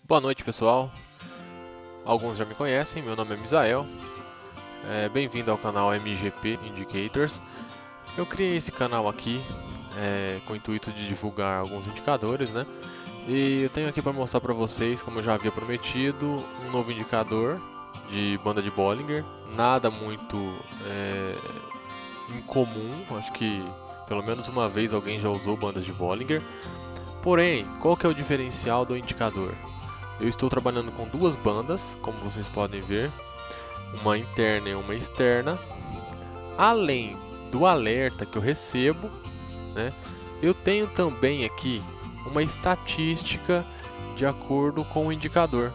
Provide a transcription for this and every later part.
Boa noite, pessoal. Alguns já me conhecem, meu nome é Misael. Bem-vindo ao canal MGP Indicators. Eu criei esse canal aqui com o intuito de divulgar alguns indicadores, né? E eu tenho aqui para mostrar para vocês, como eu já havia prometido, um novo indicador de banda de Bollinger. Nada muito incomum, acho que pelo menos uma vez alguém já usou bandas de Bollinger. Porém, qual que é o diferencial do indicador? Eu estou trabalhando com duas bandas, como vocês podem ver, uma interna e uma externa. Além do alerta que eu recebo, né, eu tenho também aqui uma estatística de acordo com o indicador.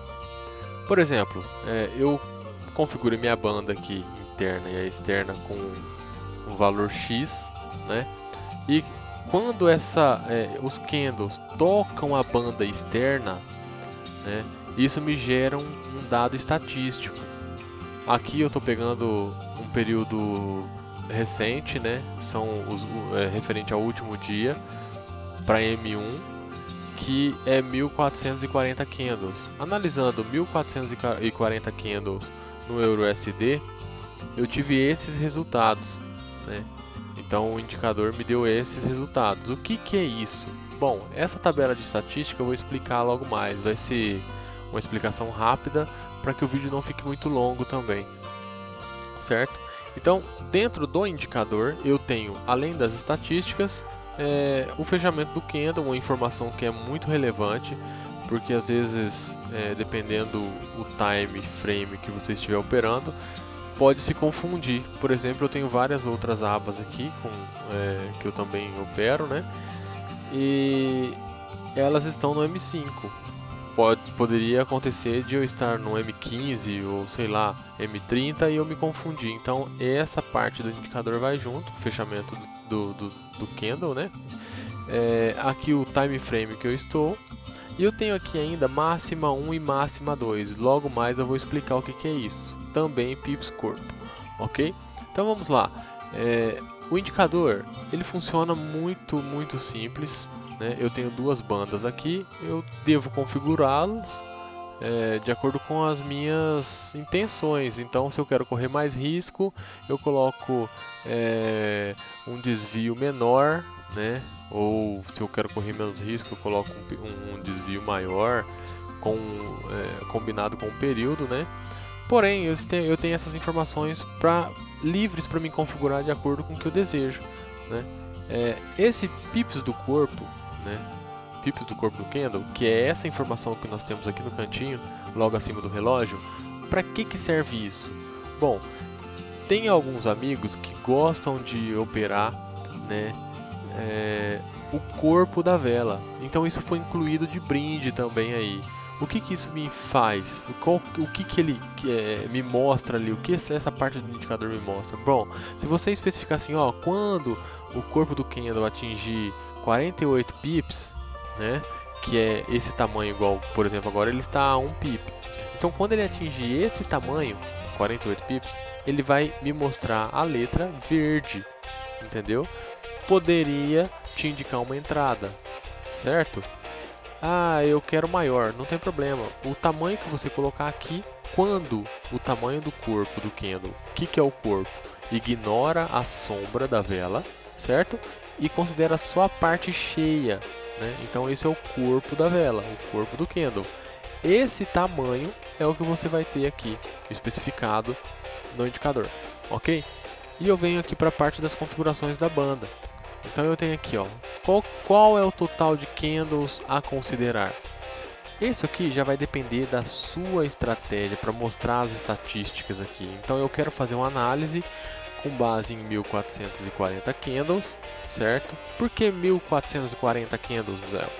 Por exemplo, eu configuro minha banda aqui interna e a externa com um valor X, né, e quando os candles tocam a banda externa, né, isso me gera um dado estatístico. Aqui eu estou pegando um período recente, né, referente ao último dia, para M1, que é 1440 candles. Analisando 1440 candles no EURUSD, eu tive esses resultados, né? Então o indicador me deu esses resultados. O que é isso? Bom, essa tabela de estatística eu vou explicar logo mais. Vai ser uma explicação rápida para que o vídeo não fique muito longo também, certo? Então, dentro do indicador eu tenho, além das estatísticas, o fechamento do candle, uma informação que é muito relevante, porque às vezes, dependendo o time frame que você estiver operando, pode se confundir. Por exemplo, eu tenho várias outras abas aqui que eu também opero, né? E elas estão no M5. Poderia acontecer de eu estar no M15 ou sei lá, M30 e eu me confundir. Então essa parte do indicador vai junto, fechamento do candle, né? Aqui o time frame que eu estou. E eu tenho aqui ainda máxima 1 e máxima 2. Logo mais eu vou explicar o que é isso. Também pips corpo, ok? Então vamos lá. O indicador ele funciona muito simples, né? Eu tenho duas bandas aqui, eu devo configurá-las de acordo com as minhas intenções. Então, se eu quero correr mais risco, eu coloco um desvio menor, né? Ou se eu quero correr menos risco, eu coloco um desvio maior, combinado com o período, né? Porém, eu tenho essas informações livres para me configurar de acordo com o que eu desejo, né? Esse pips do corpo, né? Pips do corpo do candle, que é essa informação que nós temos aqui no cantinho, logo acima do relógio. Para que serve isso? Bom, tem alguns amigos que gostam de operar, né, o corpo da vela. Então isso foi incluído de brinde também aí. O que isso me faz? O que ele me mostra ali? O que essa parte do indicador me mostra? Bom, se você especificar assim, ó, quando o corpo do candle atingir 48 pips, né, que é esse tamanho igual, por exemplo, agora ele está a 1 pip. Então quando ele atingir esse tamanho, 48 pips, ele vai me mostrar a letra verde, entendeu? Poderia te indicar uma entrada, certo? Ah, eu quero maior, não tem problema. O tamanho que você colocar aqui, quando o tamanho do corpo do candle, o que é o corpo? Ignora a sombra da vela, certo? E considera só a parte cheia, né? Então esse é o corpo da vela, o corpo do candle. Esse tamanho é o que você vai ter aqui, especificado no indicador, ok? E eu venho aqui para a parte das configurações da banda. Então eu tenho aqui, ó, qual é o total de candles a considerar? Isso aqui já vai depender da sua estratégia para mostrar as estatísticas aqui. Então eu quero fazer uma análise com base em 1440 candles, certo? Por que 1440 candles, Misael?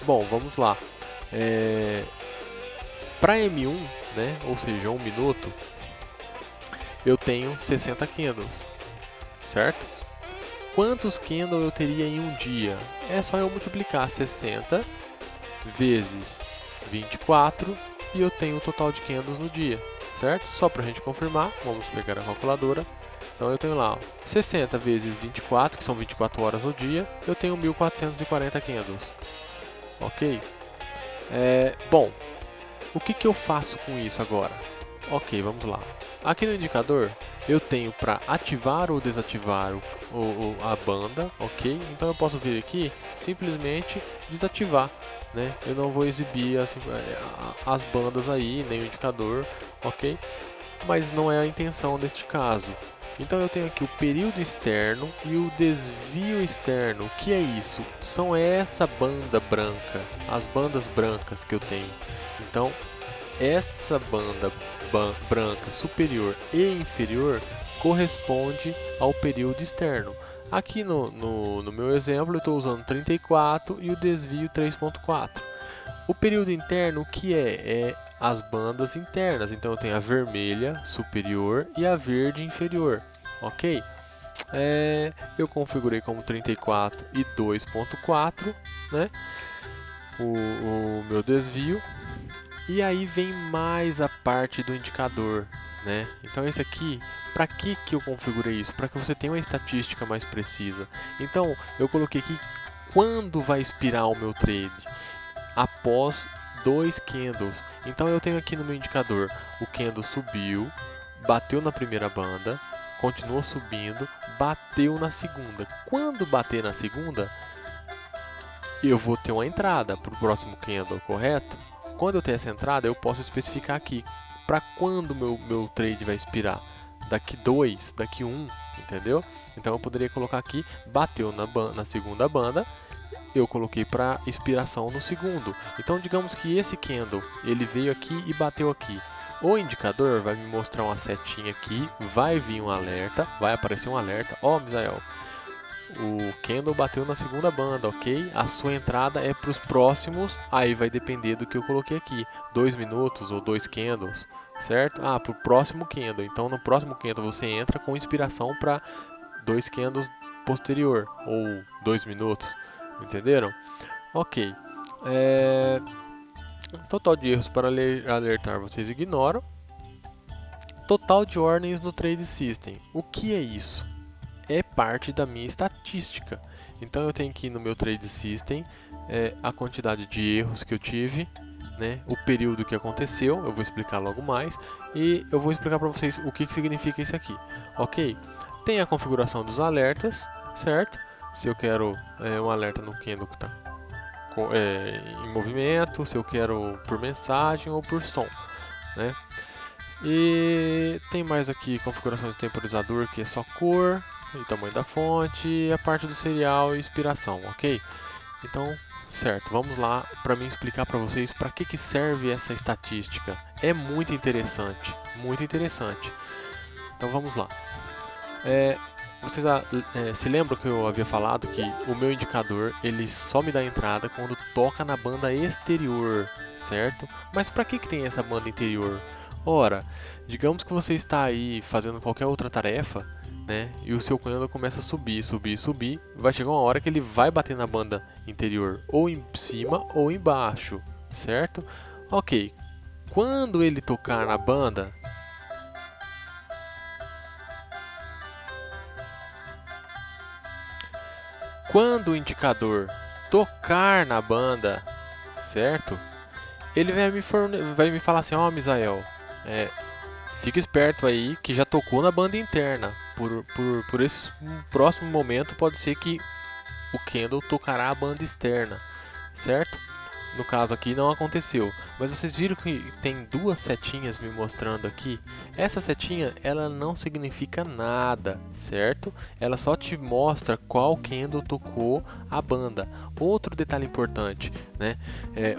Bom, vamos lá. Para M1, né, ou seja, 1 minuto, eu tenho 60 candles, certo? Quantos candles eu teria em um dia? É só eu multiplicar 60 vezes 24 e eu tenho o total de candles no dia, certo? Só para a gente confirmar, vamos pegar a calculadora. Então eu tenho lá, ó, 60 vezes 24, que são 24 horas no dia, eu tenho 1440 candles, ok? Bom, o que eu faço com isso agora? Ok, vamos lá. Aqui no indicador eu tenho para ativar ou desativar a banda, ok? Então eu posso vir aqui simplesmente desativar, né? Eu não vou exibir as bandas aí, nem o indicador, ok? Mas não é a intenção neste caso. Então eu tenho aqui o período externo e o desvio externo. O que é isso? São essa banda branca, as bandas brancas que eu tenho. Então essa banda branca superior e inferior corresponde ao período externo. Aqui no meu exemplo eu estou usando 34 e o desvio 3.4. O período interno, o que é? É as bandas internas. Então eu tenho a vermelha superior e a verde inferior, ok? Eu configurei como 34 e 2.4, né? O meu desvio. E aí vem mais a parte do indicador, né? Então esse aqui, para que eu configurei isso? Para que você tenha uma estatística mais precisa. Então eu coloquei aqui quando vai expirar o meu trade, após 2 candles. Então eu tenho aqui no meu indicador, o candle subiu, bateu na primeira banda, continuou subindo, bateu na segunda. Quando bater na segunda, eu vou ter uma entrada para o próximo candle, correto? Quando eu tenho essa entrada, eu posso especificar aqui para quando meu trade vai expirar. Daqui 2, daqui 1, entendeu? Então eu poderia colocar aqui, bateu na segunda banda, eu coloquei para expiração no segundo. Então digamos que esse candle, ele veio aqui e bateu aqui. O indicador vai me mostrar uma setinha aqui, vai vir um alerta, vai aparecer um alerta. Ó, Misael, o candle bateu na segunda banda, ok? A sua entrada é para os próximos, aí vai depender do que eu coloquei aqui, 2 minutos ou 2 candles, certo? Para o próximo candle, então no próximo candle você entra com inspiração para 2 candles posterior, ou 2 minutos, entenderam? Ok, total de erros para alertar vocês ignoram. Total de ordens no Trade System, o que é isso? É parte da minha estatística. Então eu tenho aqui no meu Trade System a quantidade de erros que eu tive, né, o período que aconteceu, eu vou explicar logo mais, e eu vou explicar para vocês o que significa isso aqui, ok? Tem a configuração dos alertas, certo? Se eu quero um alerta no candle que está em movimento, se eu quero por mensagem ou por som, né? E tem mais aqui configuração de temporizador, que é só cor e tamanho da fonte, e a parte do serial e inspiração, ok? Então, certo, vamos lá para mim explicar para vocês para que serve essa estatística. É muito interessante, muito interessante. Então vamos lá. Vocês se lembram que eu havia falado que o meu indicador ele só me dá entrada quando toca na banda exterior, certo? Mas para que tem essa banda interior? Ora, digamos que você está aí fazendo qualquer outra tarefa, né? E o seu candle começa a subir, subir, subir. Vai chegar uma hora que ele vai bater na banda interior, ou em cima ou embaixo, certo? Ok, quando ele tocar na banda, quando o indicador tocar na banda, certo? Ele vai me falar assim, ó, Misael, fica esperto aí que já tocou na banda interna. Por esse próximo momento pode ser que o candle tocará a banda externa, certo? No caso aqui não aconteceu, mas vocês viram que tem duas setinhas me mostrando aqui. Essa setinha ela não significa nada, certo? Ela só te mostra qual candle tocou a banda. Outro detalhe importante, né?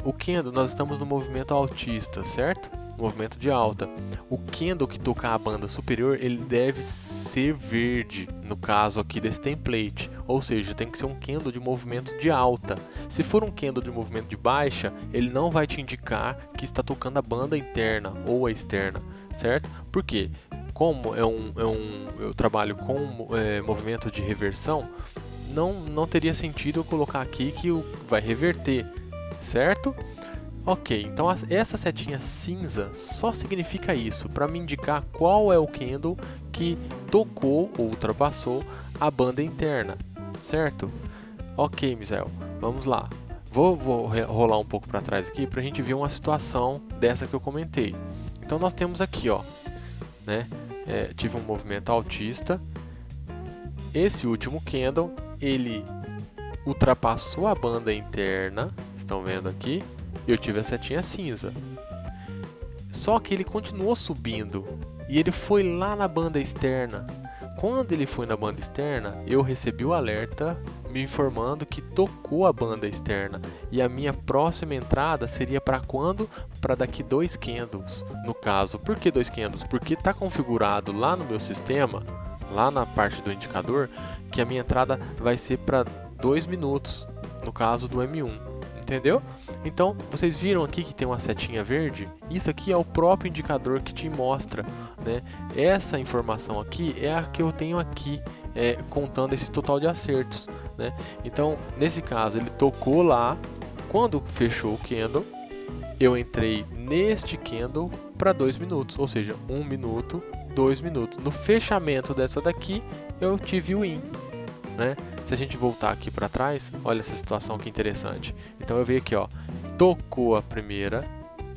O candle, nós estamos no movimento altista, certo? Movimento de alta. O candle que tocar a banda superior, ele deve ser verde, no caso aqui desse template, ou seja, tem que ser um candle de movimento de alta. Se for um candle de movimento de baixa, ele não vai te indicar que está tocando a banda interna ou a externa, certo? Por quê? Como eu trabalho com movimento de reversão, não teria sentido eu colocar aqui que vai reverter, certo? Ok, então essa setinha cinza só significa isso, para me indicar qual é o candle que tocou ou ultrapassou a banda interna, certo? Ok, Misael, vamos lá. Vou rolar um pouco para trás aqui para a gente ver uma situação dessa que eu comentei. Então nós temos aqui, ó, né? Tive um movimento altista. Esse último candle, ele ultrapassou a banda interna, estão vendo aqui? Eu tive a setinha cinza. Só que ele continuou subindo e ele foi lá na banda externa. Quando ele foi na banda externa, eu recebi o alerta me informando que tocou a banda externa. E a minha próxima entrada seria para quando? Para daqui 2 candles. No caso, por que 2 candles? Porque está configurado lá no meu sistema, lá na parte do indicador, que a minha entrada vai ser para 2 minutos, no caso do M1. Entendeu? Então, vocês viram aqui que tem uma setinha verde? Isso aqui é o próprio indicador que te mostra, né? Essa informação aqui é a que eu tenho aqui, contando esse total de acertos, né? Então, nesse caso, ele tocou lá. Quando fechou o candle, eu entrei neste candle para 2 minutos, ou seja, 1 minuto, 2 minutos. No fechamento dessa daqui, eu tive o win, né? Se a gente voltar aqui para trás, olha essa situação que interessante. Então eu vi aqui, ó, tocou a primeira,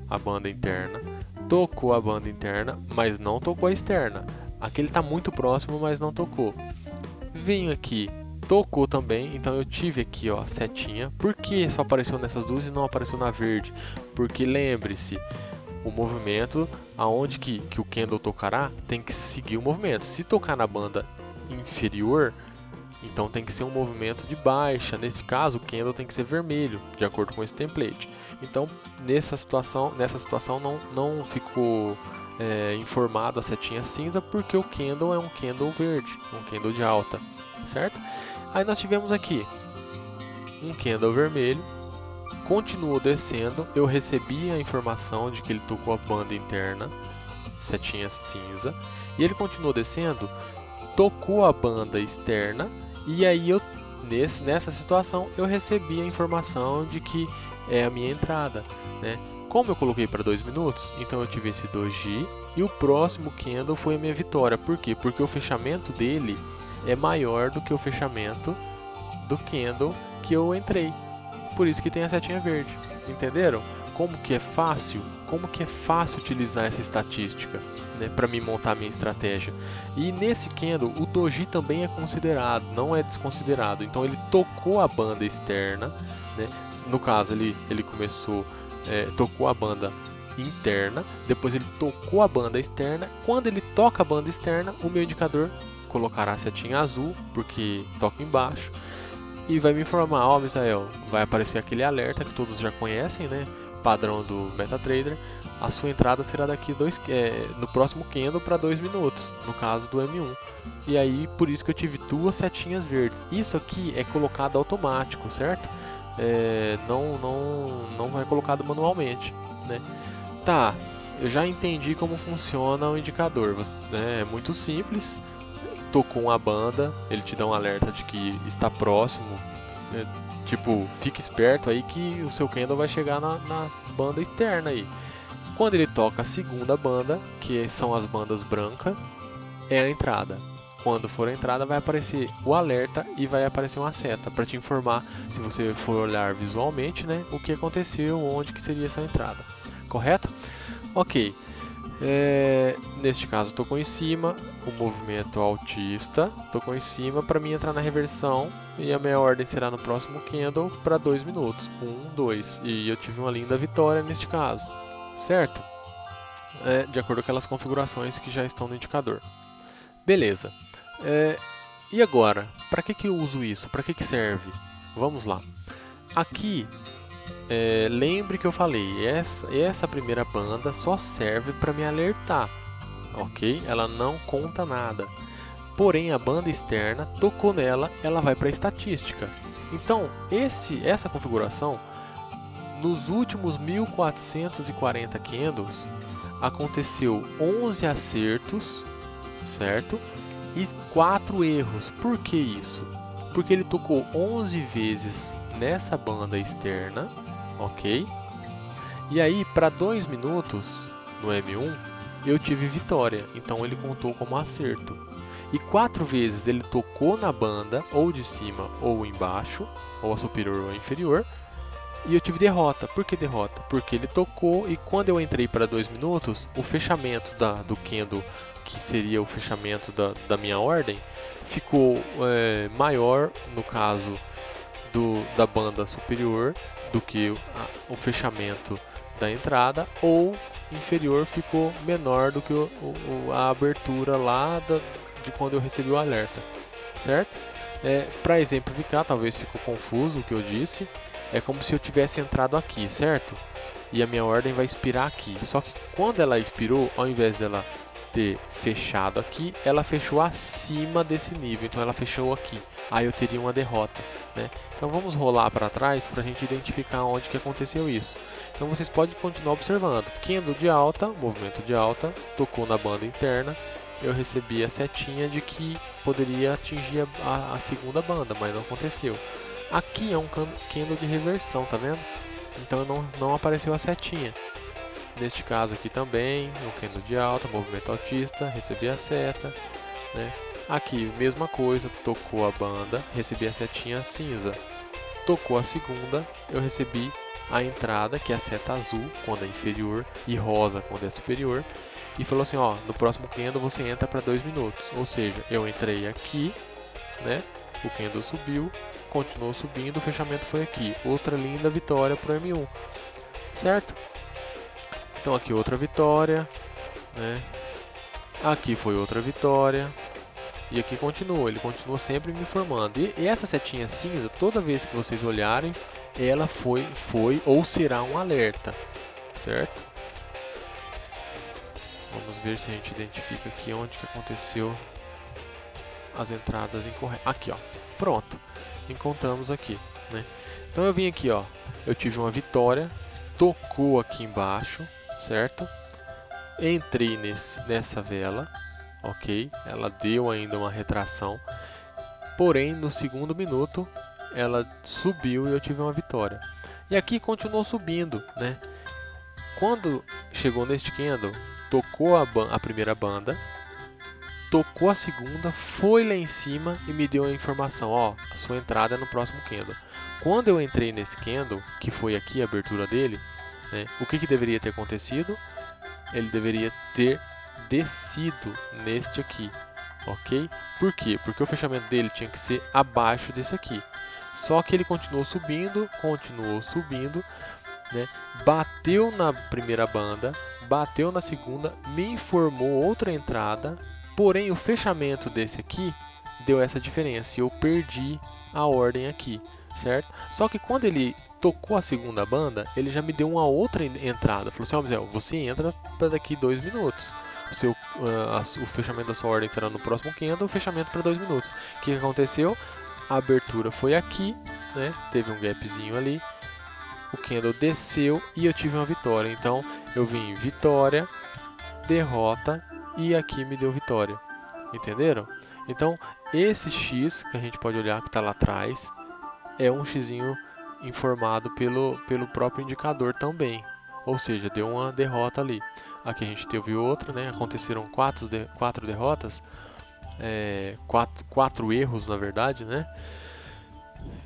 a banda interna, tocou a banda interna, mas não tocou a externa. Aqui ele está muito próximo, mas não tocou. Vim aqui, tocou também, então eu tive aqui, ó, a setinha. Por que só apareceu nessas duas e não apareceu na verde? Porque lembre-se, o movimento, aonde que o candle tocará, tem que seguir o movimento. Se tocar na banda inferior, então tem que ser um movimento de baixa. Nesse caso, o candle tem que ser vermelho, de acordo com esse template. Então, nessa situação não ficou informado a setinha cinza, porque o candle é um candle verde, um candle de alta, certo? Aí nós tivemos aqui um candle vermelho, continuou descendo, eu recebi a informação de que ele tocou a banda interna, setinha cinza, e ele continuou descendo, tocou a banda externa. E aí nessa situação eu recebi a informação de que é a minha entrada, né? Como eu coloquei para 2 minutos, então eu tive esse doji e o próximo candle foi a minha vitória. Por quê? Porque o fechamento dele é maior do que o fechamento do candle que eu entrei. Por isso que tem a setinha verde. Entenderam? Como que é fácil utilizar essa estatística, né, para me montar minha estratégia. E nesse candle o doji também é considerado, não é desconsiderado. Então ele tocou a banda externa, né? No caso ele começou, tocou a banda interna, depois ele tocou a banda externa. Quando ele toca a banda externa, o meu indicador colocará a setinha azul, porque toca embaixo, e vai me informar, ó, Misael, vai aparecer aquele alerta que todos já conhecem, né? Padrão do MetaTrader, a sua entrada será daqui no próximo candle para 2 minutos, no caso do M1. E aí, por isso que eu tive 2 setinhas verdes. Isso aqui é colocado automático, certo? Não é colocado manualmente, né? Tá, eu já entendi como funciona o indicador, né? É muito simples. Tocou uma banda, ele te dá um alerta de que está próximo, né? Tipo, fique esperto aí que o seu candle vai chegar na banda externa aí. Quando ele toca a segunda banda, que são as bandas brancas, é a entrada. Quando for a entrada, vai aparecer o alerta e vai aparecer uma seta para te informar, se você for olhar visualmente, né, o que aconteceu, onde que seria essa entrada. Correto? Ok. Neste caso, tocou em cima, o movimento altista, tocou em cima para mim entrar na reversão, e a minha ordem será no próximo candle para 2 minutos, 1, 2, e eu tive uma linda vitória neste caso, certo? De acordo com aquelas configurações que já estão no indicador. Beleza. E agora, para que eu uso isso? Para que serve? Vamos lá. Aqui, lembre que eu falei, essa primeira banda só serve para me alertar, ok? Ela não conta nada. Porém, a banda externa, tocou nela, ela vai para a estatística. Então, essa configuração, nos últimos 1440 candles, aconteceu 11 acertos, certo? E 4 erros. Por que isso? Porque ele tocou 11 vezes nessa banda externa, ok? E aí, para 2 minutos, no M1, eu tive vitória, então ele contou como acerto. E 4 vezes ele tocou na banda, ou de cima ou embaixo, ou a superior ou a inferior, e eu tive derrota. Por que derrota? Porque ele tocou e quando eu entrei para 2 minutos, o fechamento do candle, que seria o fechamento da minha ordem, ficou maior no caso da banda superior do que o fechamento da entrada, ou inferior ficou menor do que a abertura lá de quando eu recebi o alerta, certo? Para exemplificar, talvez ficou confuso o que eu disse, é como se eu tivesse entrado aqui, certo? E a minha ordem vai expirar aqui, só que quando ela expirou, ao invés dela ter fechado aqui, ela fechou acima desse nível, então ela fechou aqui, aí eu teria uma derrota, né? Então vamos rolar para trás para a gente identificar onde que aconteceu isso. Então vocês podem continuar observando, candle de alta, movimento de alta, tocou na banda interna, eu recebi a setinha de que poderia atingir a segunda banda, mas não aconteceu. Aqui é um candle de reversão, tá vendo? Então não apareceu a setinha. Neste caso aqui também, um candle de alta, movimento altista, recebi a seta, né? Aqui, mesma coisa, tocou a banda, recebi a setinha cinza. Tocou a segunda, eu recebi a entrada, que é a seta azul, quando é inferior, e rosa, quando é superior. E falou assim, ó, no próximo candle você entra para 2 minutos. Ou seja, eu entrei aqui, né? O candle subiu, continuou subindo, o fechamento foi aqui. Outra linda vitória para o M1, certo? Então aqui outra vitória, né? Aqui foi outra vitória. E aqui continua, ele continua sempre me informando. E essa setinha cinza, toda vez que vocês olharem, ela foi ou será um alerta, certo? Vamos ver se a gente identifica aqui onde que aconteceu as entradas incorretas. Aqui, ó, pronto, encontramos aqui, né? Então eu vim aqui, ó, eu tive uma vitória, tocou aqui embaixo, certo? Entrei nessa vela. Ok, ela deu ainda uma retração, porém no segundo minuto ela subiu e eu tive uma vitória. E aqui continuou subindo, né? Quando chegou neste candle, tocou a primeira banda, tocou a segunda, foi lá em cima e me deu a informação, ó, a sua entrada é no próximo candle. Quando eu entrei nesse candle, que foi aqui a abertura dele, né, o que deveria ter acontecido? Ele deveria ter descido neste aqui, ok? Por quê? Porque o fechamento dele tinha que ser abaixo desse aqui. Só que ele continuou subindo, né? Bateu na primeira banda, bateu na segunda, me informou outra entrada, porém o fechamento desse aqui deu essa diferença e eu perdi a ordem aqui, certo? Só que quando ele tocou a segunda banda, ele já me deu uma outra entrada. Falou assim, ó, Mizel, você entra para daqui 2 minutos. O fechamento da sua ordem será no próximo candle, o fechamento para 2 minutos. O que aconteceu? A abertura foi aqui, né? Teve um gapzinho ali. O candle desceu e eu tive uma vitória. Então eu vim vitória, derrota e aqui me deu vitória. Entenderam? Então esse X que a gente pode olhar que está lá atrás é um Xzinho informado pelo próprio indicador também. Ou seja, deu uma derrota ali. Aqui a gente teve outra, né? Aconteceram 4 derrotas, 4 erros na verdade, né?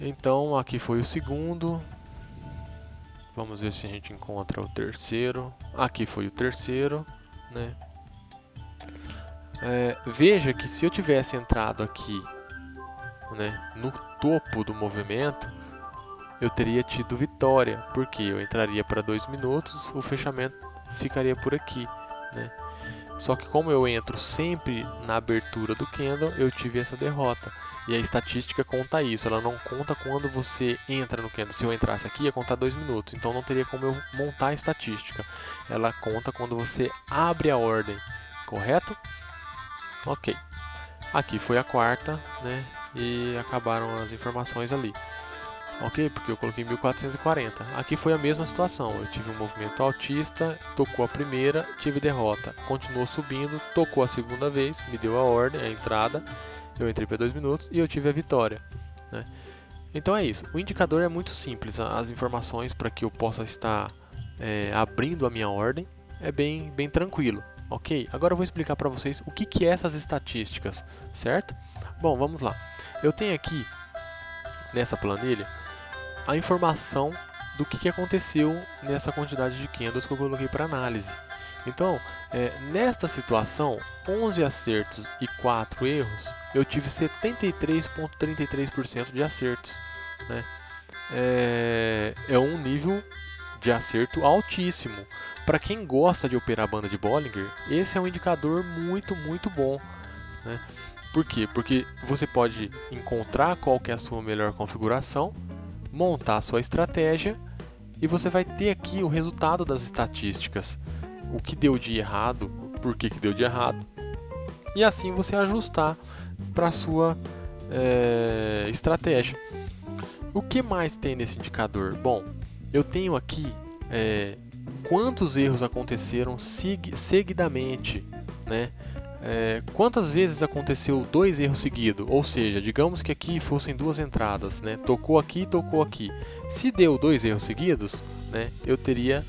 Então aqui foi o segundo. Vamos ver se a gente encontra o terceiro. Aqui foi o terceiro, né? Veja que se eu tivesse entrado aqui, né, no topo do movimento, eu teria tido vitória, porque eu entraria para 2 minutos, o fechamento ficaria por aqui, né? Só que como eu entro sempre na abertura do candle, eu tive essa derrota. E a estatística conta isso, ela não conta quando você entra no candle. Se eu entrasse aqui, ia contar 2 minutos, então não teria como eu montar a estatística. Ela conta quando você abre a ordem, correto? Ok. Aqui foi a quarta, né? E acabaram as informações ali. Ok? Porque eu coloquei 1440. Aqui foi a mesma situação. Eu tive um movimento altista, tocou a primeira, tive derrota. Continuou subindo, tocou a segunda vez, me deu a ordem, a entrada. Eu entrei para 2 minutos e eu tive a vitória, né? Então é isso. O indicador é muito simples. As informações para que eu possa estar abrindo a minha ordem é bem tranquilo. Ok? Agora eu vou explicar para vocês o que é essas estatísticas, certo? Bom, vamos lá. Eu tenho aqui nessa planilha a informação do que aconteceu nessa quantidade de candles que eu coloquei para análise. Então, nesta situação, 11 acertos e 4 erros, eu tive 73,33% de acertos, né? É um nível de acerto altíssimo. Para quem gosta de operar banda de Bollinger, esse é um indicador muito, muito bom, né? Por quê? Porque você pode encontrar qual que é a sua melhor configuração, montar a sua estratégia e você vai ter aqui o resultado das estatísticas. O que deu de errado, por que deu de errado, e assim você ajustar para a sua estratégia. O que mais tem nesse indicador? Bom, eu tenho aqui quantos erros aconteceram seguidamente, né? Quantas vezes aconteceu 2 erros seguidos, ou seja, digamos que aqui fossem 2 entradas, né? Tocou aqui e tocou aqui. Se deu 2 erros seguidos, né? Eu teria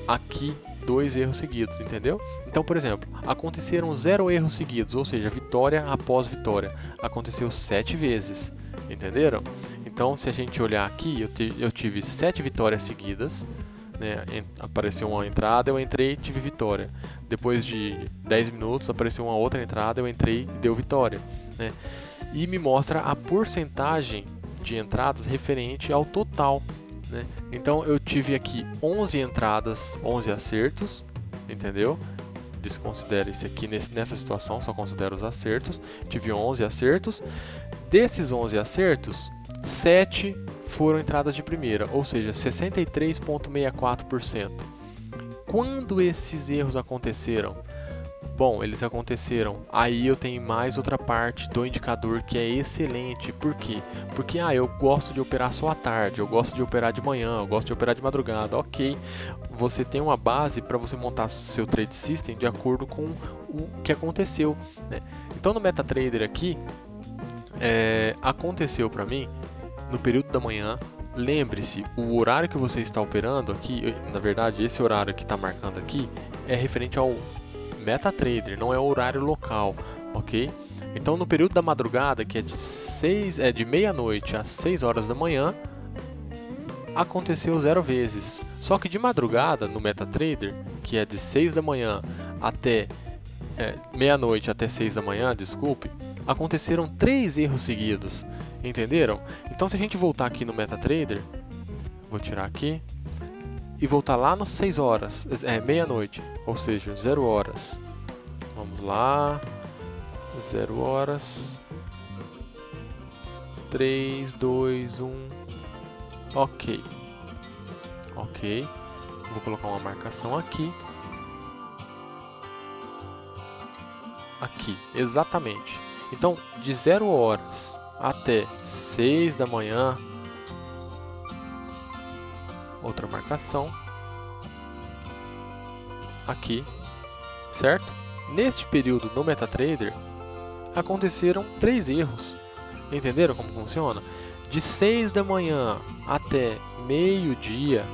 aqui 2 erros seguidos, entendeu? Então, por exemplo, aconteceram 0 erros seguidos, ou seja, vitória após vitória. Aconteceu 7 vezes, entenderam? Então, se a gente olhar aqui, eu tive 7 vitórias seguidas, né? Apareceu uma entrada, eu entrei e tive vitória. Depois de 10 minutos, apareceu uma outra entrada, eu entrei e deu vitória, né? E me mostra a porcentagem de entradas referente ao total, né? Então eu tive aqui 11 entradas, 11 acertos, entendeu? Desconsidere esse aqui, nessa situação só considero os acertos. Tive 11 acertos. Desses 11 acertos, 7 foram entradas de primeira, ou seja, 63,64%. Quando esses erros aconteceram? Bom, eles aconteceram. Aí eu tenho mais outra parte do indicador que é excelente. Por quê? Porque eu gosto de operar só à tarde, eu gosto de operar de manhã, eu gosto de operar de madrugada. Ok, você tem uma base para você montar seu trade system de acordo com o que aconteceu, né? Então no MetaTrader aqui, aconteceu para mim no período da manhã. Lembre-se, o horário que você está operando aqui, na verdade esse horário que está marcando aqui é referente ao MetaTrader, não é o horário local, ok? Então no período da madrugada, que é de meia-noite às 6 horas da manhã, aconteceu 0 vezes. Só que de madrugada no MetaTrader, que é de 6 da manhã até meia-noite até 6 da manhã, desculpe, aconteceram 3 erros seguidos, entenderam? Então se a gente voltar aqui no MetaTrader, vou tirar aqui, e voltar lá nos 6 horas, meia-noite, ou seja, 0 horas. Vamos lá, 0 horas, 3, 2, 1, ok. Vou colocar uma marcação aqui. Aqui, exatamente. Então, de 0 horas até 6 da manhã, outra marcação aqui, certo? Neste período no MetaTrader aconteceram 3 erros. Entenderam como funciona? De 6 da manhã até meio-dia,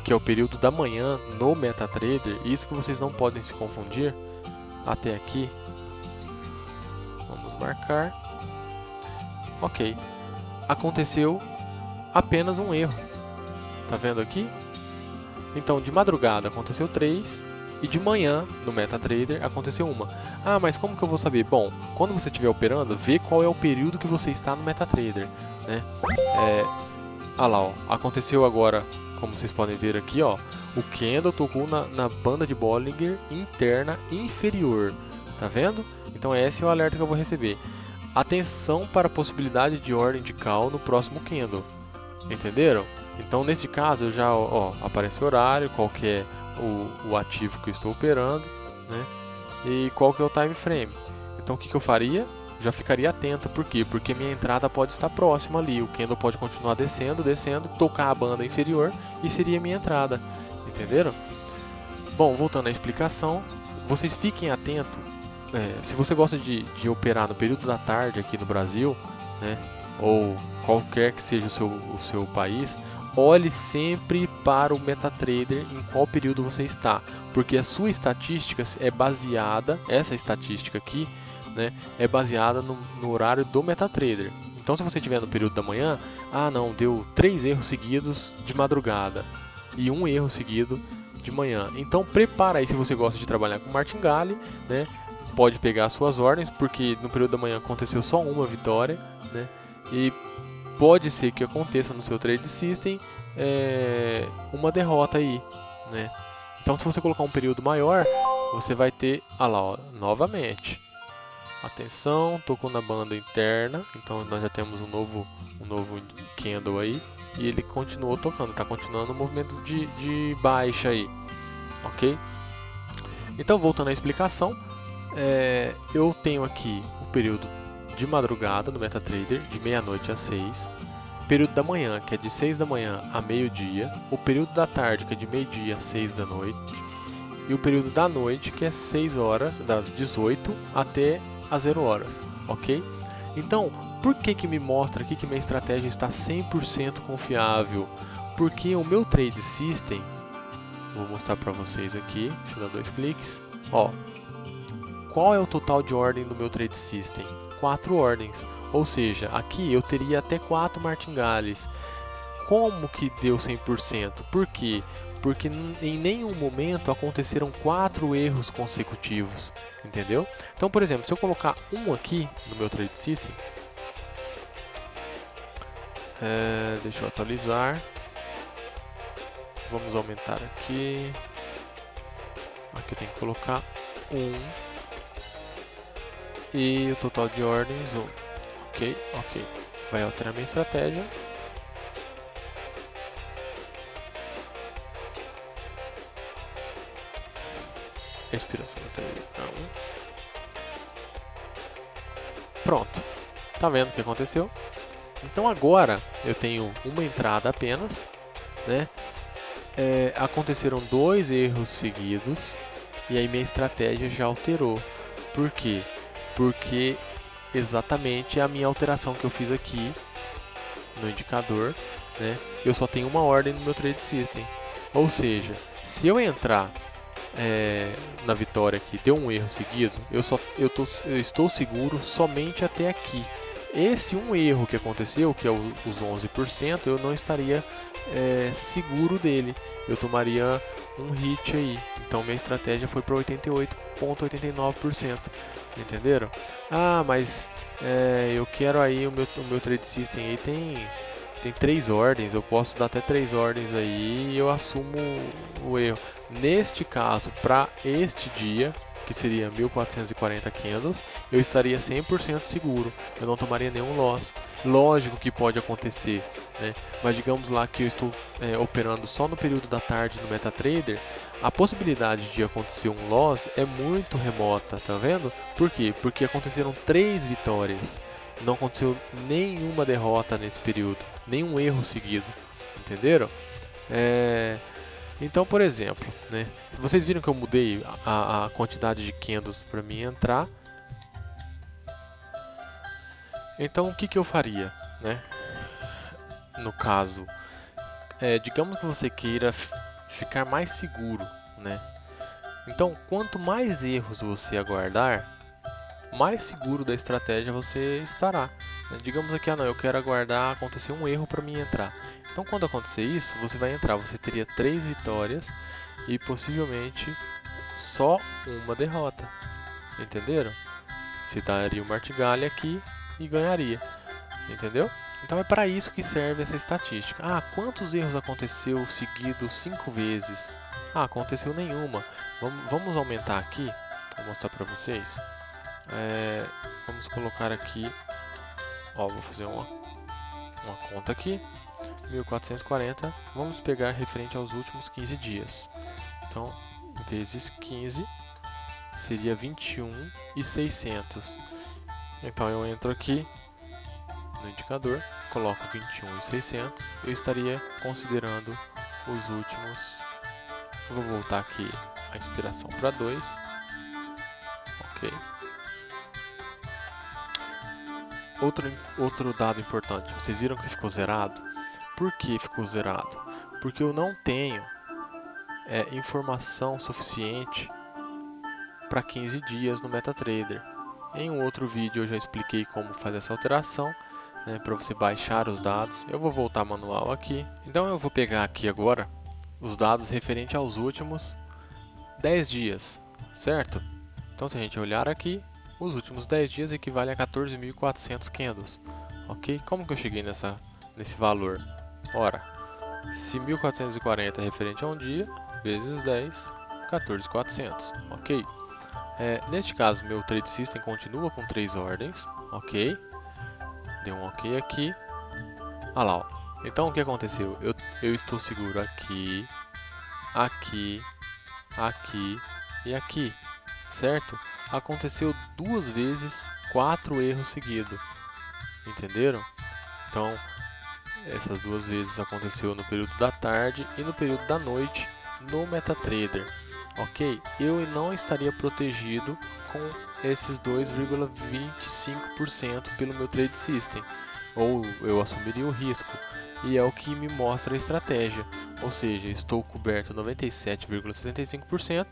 que é o período da manhã no MetaTrader, isso que vocês não podem se confundir, até aqui, vamos marcar, ok, aconteceu apenas um erro. Tá vendo aqui? Então, de madrugada aconteceu 3 e de manhã, no MetaTrader, aconteceu uma. Mas como que eu vou saber? Bom, quando você estiver operando, vê qual é o período que você está no MetaTrader, né? Lá, ó, aconteceu agora, como vocês podem ver aqui, ó, o candle tocou na banda de Bollinger interna inferior. Tá vendo? Então esse é o alerta que eu vou receber. Atenção para a possibilidade de ordem de call no próximo candle. Entenderam? Então nesse caso eu já aparece o horário, qual que é o ativo que eu estou operando, né? E qual que é o time frame. Então o que eu faria? Já ficaria atento. Por quê? Porque minha entrada pode estar próxima ali. O candle pode continuar descendo, tocar a banda inferior e seria minha entrada. Entenderam? Bom, voltando à explicação, vocês fiquem atentos. Se você gosta de operar no período da tarde aqui no Brasil, né, ou qualquer que seja o seu país, olhe sempre para o MetaTrader em qual período você está, porque a sua estatística é baseada, essa estatística aqui, né, é baseada no horário do MetaTrader. Então Então se você estiver no período da manhã, não, deu 3 erros seguidos de madrugada e 1 erro seguido de manhã. Então prepara aí, se você gosta de trabalhar com martingale, né? Pode pegar as suas ordens, porque no período da manhã aconteceu só uma vitória, né? E pode ser que aconteça no seu trade system uma derrota aí, né? Então se você colocar um período maior, você vai ter, lá, ó, novamente. Atenção, tocou na banda interna, então nós já temos um novo candle aí, e ele continuou tocando, está continuando o movimento de baixa aí, ok? Então voltando à explicação, eu tenho aqui o período de madrugada no MetaTrader, de meia-noite às 6, período da manhã, que é de 6 da manhã a meio-dia, o período da tarde, que é de meio-dia às 6 da noite, e o período da noite, que é 6 horas, das 18 até às 0 horas, ok? Então, por que me mostra aqui que minha estratégia está 100% confiável? Porque o meu Trade System, vou mostrar para vocês aqui, deixa eu dar 2 cliques, ó. Qual é o total de ordem do meu Trade System? 4 ordens, ou seja, aqui eu teria até 4 martingales. Como que deu 100%? Por quê? Porque em nenhum momento aconteceram 4 erros consecutivos, entendeu? Então, por exemplo, se eu colocar um aqui no meu Trade System, deixa eu atualizar, vamos aumentar aqui, eu tenho que colocar 1, e o total de ordens 1, ok, vai alterar minha estratégia. Expiração não. Pronto. Tá vendo o que aconteceu? Então agora eu tenho uma entrada apenas, né? Aconteceram 2 erros seguidos e aí minha estratégia já alterou. Por quê? Porque exatamente a minha alteração que eu fiz aqui no indicador, né? Eu só tenho uma ordem no meu Trade System. Ou seja, se eu entrar na vitória aqui, deu um erro seguido, eu estou seguro somente até aqui. Esse um erro que aconteceu, que é os 11%, eu não estaria seguro dele. Eu tomaria um hit aí. Então minha estratégia foi para 88,89%. Entenderam? Mas eu quero aí o meu Trade System aí tem 3 ordens, eu posso dar até 3 ordens aí e eu assumo o erro. Neste caso, para este dia, que seria 1440 candles, eu estaria 100% seguro, eu não tomaria nenhum loss. Lógico que pode acontecer, né? Mas digamos lá que eu estou operando só no período da tarde no MetaTrader, a possibilidade de acontecer um loss é muito remota, tá vendo? Por quê? Porque aconteceram 3 vitórias. Não aconteceu nenhuma derrota nesse período, nenhum erro seguido, entenderam? Então, por exemplo, né, vocês viram que eu mudei a quantidade de candles para mim entrar. Então, o que eu faria, né? No caso, digamos que você queira ficar mais seguro, né? Então, quanto mais erros você aguardar, mais seguro da estratégia você estará. Digamos aqui, eu quero aguardar acontecer um erro para mim entrar. Então quando acontecer isso, você vai entrar, você teria 3 vitórias e possivelmente só uma derrota. Entenderam? Você daria o martingale aqui e ganharia. Entendeu? Então é para isso que serve essa estatística. Quantos erros aconteceu seguidos 5 vezes? Aconteceu nenhuma. Vamos aumentar aqui, vou mostrar para vocês. Vamos colocar aqui, vou fazer uma conta aqui, 1440, vamos pegar referente aos últimos 15 dias. Então, vezes 15 seria 21.600. Então eu entro aqui no indicador, coloco 21.600, eu estaria considerando os últimos. Vou voltar aqui a inspiração para 2. Ok. Outro dado importante, vocês viram que ficou zerado? Por que ficou zerado? Porque eu não tenho informação suficiente para 15 dias no MetaTrader. Em um outro vídeo eu já expliquei como fazer essa alteração, né, para você baixar os dados. Eu vou voltar manual aqui. Então eu vou pegar aqui agora os dados referente aos últimos 10 dias, certo? Então se a gente olhar aqui, os últimos 10 dias equivale a 14.400 candles, ok? Como que eu cheguei nesse valor? Ora, se 1.440 é referente a um dia, vezes 10, 14.400, ok? Neste caso, meu Trade System continua com 3 ordens, ok? Deu um ok aqui. Olha lá, ó. Então o que aconteceu? Eu estou seguro aqui, aqui, aqui e aqui, certo? Aconteceu 2 vezes 4 erros seguidos, entenderam? Então, essas 2 vezes aconteceu no período da tarde e no período da noite no MetaTrader, ok? Eu não estaria protegido com esses 2,25% pelo meu Trade System, ou eu assumiria o risco, e é o que me mostra a estratégia, ou seja, estou coberto 97,75%,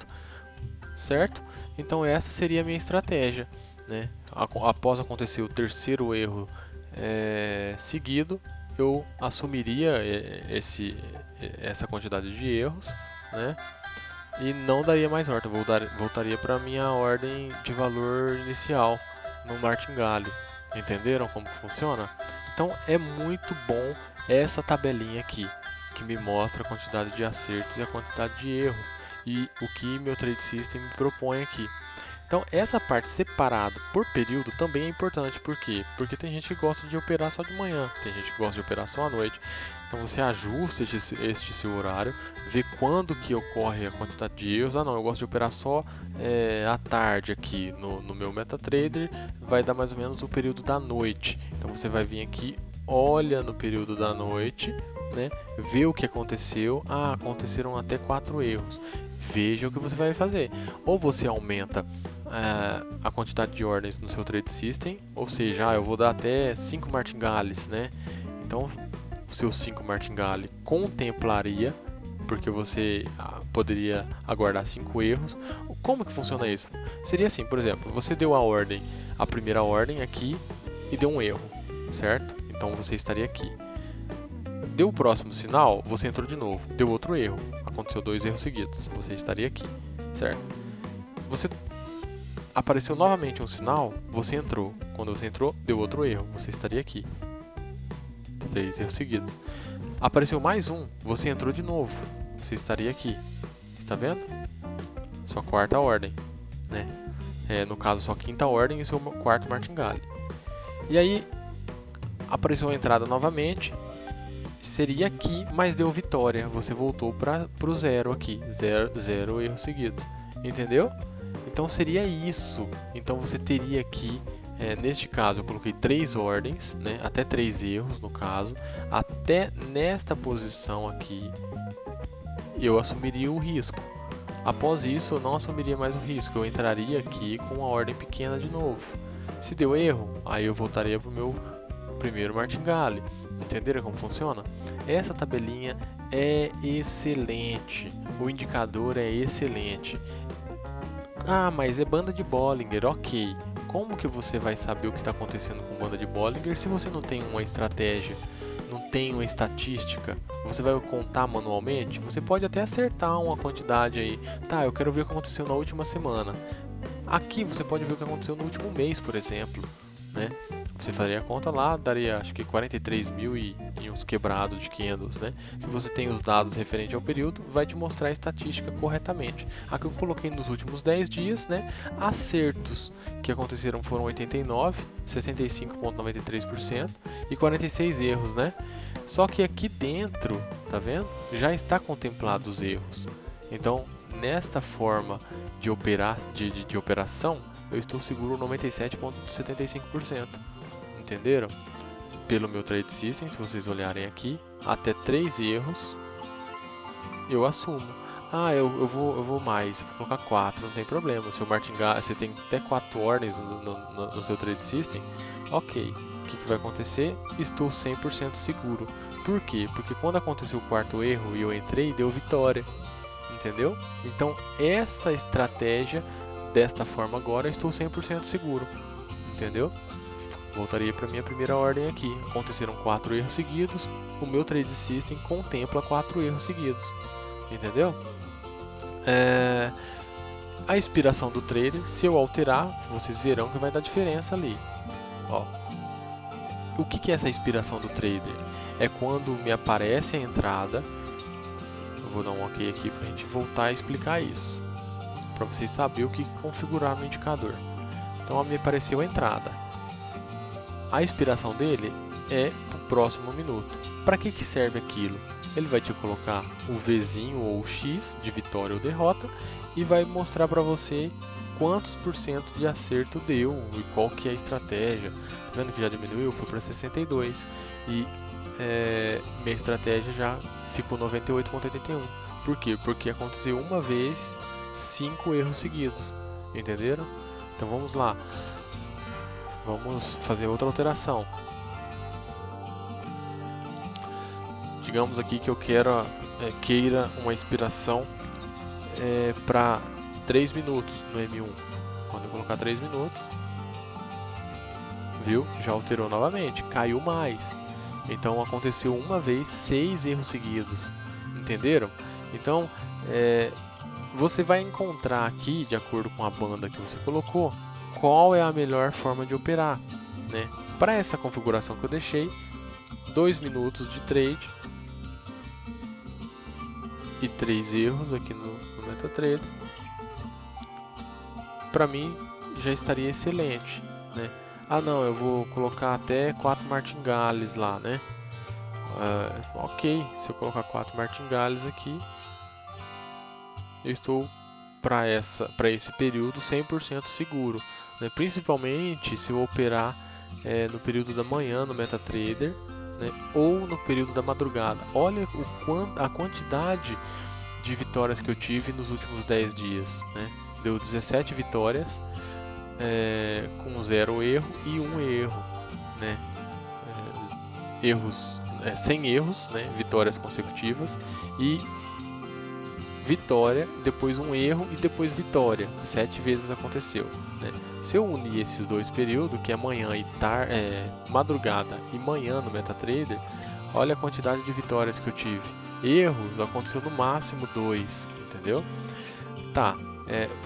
certo? Então essa seria a minha estratégia, né? Após acontecer o terceiro erro seguido, eu assumiria essa quantidade de erros, né? E não daria mais horta, voltaria para a minha ordem de valor inicial no martingale. Entenderam como funciona? Então é muito bom essa tabelinha aqui, que me mostra a quantidade de acertos e a quantidade de erros, e o que meu Trade System me propõe aqui. Então essa parte separada por período também é importante, por quê? Porque tem gente que gosta de operar só de manhã, tem gente que gosta de operar só à noite. Então você ajusta este seu horário, vê quando que ocorre a quantidade de erros. Ah não, eu gosto de operar só à tarde aqui no meu MetaTrader, vai dar mais ou menos o período da noite. Então você vai vir aqui, olha no período da noite, né, vê o que aconteceu. Ah, aconteceram até 4 erros. Veja o que você vai fazer. Ou você aumenta a quantidade de ordens no seu Trade System, ou seja, eu vou dar até 5 martingales, né? Então, o seu 5 martingale contemplaria, porque você poderia aguardar 5 erros. Como que funciona isso? Seria assim, por exemplo, você deu a primeira ordem aqui e deu um erro, certo? Então você estaria aqui. Deu o próximo sinal, você entrou de novo, deu outro erro, aconteceu 2 erros seguidos, você estaria aqui, certo? Você apareceu novamente um sinal, você entrou, quando você entrou, deu outro erro, você estaria aqui, 3 erros seguidos. Apareceu mais um, você entrou de novo, você estaria aqui, está vendo? Sua quarta ordem, né? No caso, sua quinta ordem e seu quarto martingale. E aí, apareceu a entrada novamente, seria aqui, mas deu vitória. Você voltou para o zero aqui. Zero erros seguidos. Entendeu? Então seria isso. Então você teria aqui, neste caso eu coloquei 3 ordens, né? Até 3 erros no caso. Até nesta posição aqui eu assumiria o risco. Após isso eu não assumiria mais o risco. Eu entraria aqui com uma ordem pequena de novo. Se deu erro, aí eu voltaria para o meu primeiro martingale. Entenderam como funciona? Essa tabelinha é excelente, o indicador é excelente. Ah, mas é banda de Bollinger, ok. Como que você vai saber o que está acontecendo com banda de Bollinger se você não tem uma estratégia, não tem uma estatística? Você vai contar manualmente? Você pode até acertar uma quantidade aí. Tá, eu quero ver o que aconteceu na última semana. Aqui você pode ver o que aconteceu no último mês, por exemplo, né? Você faria a conta lá, daria acho que 43 mil e uns quebrados de candles, né? Se você tem os dados referentes ao período, vai te mostrar a estatística corretamente. Aqui eu coloquei nos últimos 10 dias, né? Acertos que aconteceram foram 89, 65,93% e 46 erros, né? Só que aqui dentro, tá vendo? Já está contemplado os erros. Então, nesta forma de operação, eu estou seguro 97,75%. Entenderam? Pelo meu Trade System, se vocês olharem aqui, até 3 erros eu assumo. Ah, eu vou mais, vou colocar 4, não tem problema. O seu martingale, você tem até 4 ordens no seu Trade System, ok. O que vai acontecer? Estou 100% seguro. Por quê? Porque quando aconteceu o quarto erro e eu entrei, deu vitória. Entendeu? Então, essa estratégia, desta forma agora, eu estou 100% seguro. Entendeu? Voltaria para minha primeira ordem aqui. Aconteceram 4 erros seguidos. O meu Trade System contempla 4 erros seguidos. Entendeu? A expiração do trader, se eu alterar, vocês verão que vai dar diferença ali. Ó. O que é essa expiração do trader? É quando me aparece a entrada. Eu vou dar um OK aqui para a gente voltar a explicar isso, para vocês saberem o que configurar no indicador. Então me apareceu a entrada. A expiração dele é para o próximo minuto. Para que serve aquilo? Ele vai te colocar o Vzinho ou o X de vitória ou derrota e vai mostrar para você quantos % de acerto deu e qual que é a estratégia. Tá vendo que já diminuiu? Foi para 62 e minha estratégia já ficou 98,81. Por quê? Porque aconteceu uma vez 5 erros seguidos. Entenderam? Então vamos lá. Vamos fazer outra alteração. Digamos aqui que eu queira uma expiração para 3 minutos no M1. Quando eu colocar 3 minutos, viu? Já alterou novamente, caiu mais. Então aconteceu uma vez 6 erros seguidos. Entenderam? Então você vai encontrar aqui, de acordo com a banda que você colocou, qual é a melhor forma de operar, né? Para essa configuração que eu deixei, 2 minutos de trade e 3 erros aqui no MetaTrader, para mim já estaria excelente, né? Ah não, eu vou colocar até 4 martingales lá, né? Ok, se eu colocar 4 martingales aqui, eu estou para esse período 100% seguro, né? Principalmente se eu operar no período da manhã no MetaTrader, né? Ou no período da madrugada. Olha a quantidade de vitórias que eu tive nos últimos 10 dias, né? Deu 17 vitórias com 0 erro e 1 erro, né? Sem erros, né? Vitórias consecutivas e vitória, depois um erro e depois vitória. 7 vezes aconteceu, né? Se eu unir esses dois períodos, que é manhã e madrugada e manhã no MetaTrader, olha a quantidade de vitórias que eu tive. Erros aconteceu no máximo 2, entendeu? Tá,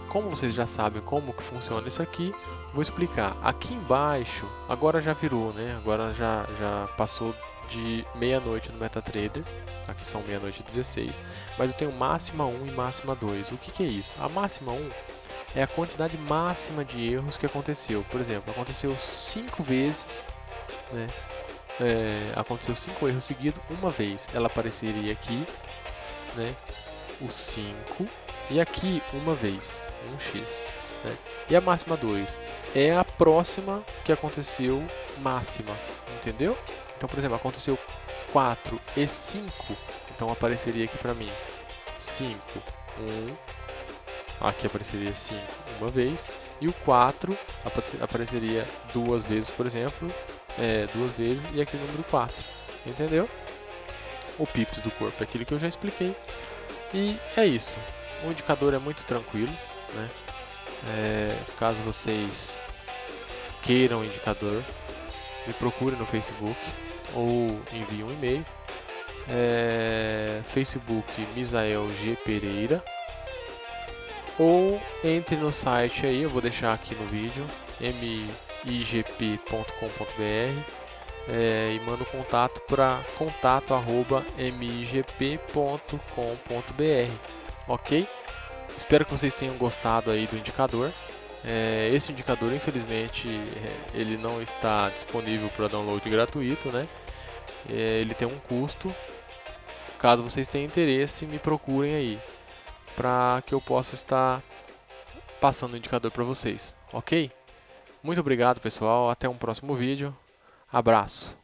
como vocês já sabem como que funciona isso aqui, vou explicar. Aqui embaixo, agora já virou, né? Agora já passou de meia-noite no MetaTrader. Aqui são meia-noite e 16, mas eu tenho máxima 1 e máxima 2. O que é isso? A máxima 1 é a quantidade máxima de erros que aconteceu. Por exemplo, aconteceu 5 vezes, né? Aconteceu 5 erros seguidos uma vez. Ela apareceria aqui, né? O 5 e aqui uma vez, um X, né? E a máxima 2 é a próxima que aconteceu máxima, entendeu? Então, por exemplo, aconteceu 4 e 5, então apareceria aqui para mim 5, 1, aqui apareceria 5 uma vez, e o 4 apareceria 2 vezes, por exemplo, 2 vezes, e aqui o número 4, entendeu? O pips do corpo é aquilo que eu já expliquei, e é isso. O indicador é muito tranquilo, né? Caso vocês queiram o indicador, me procure no Facebook ou envie um e-mail. Facebook Misael G. Pereira, ou entre no site aí, eu vou deixar aqui no vídeo, migp.com.br, e manda o contato para contato@migp.com.br, ok? Espero que vocês tenham gostado aí do indicador. Esse indicador, infelizmente, ele não está disponível para download gratuito, né? Ele tem um custo. Caso vocês tenham interesse, me procurem aí, para que eu possa estar passando o indicador para vocês, ok? Muito obrigado, pessoal. Até um próximo vídeo. Abraço.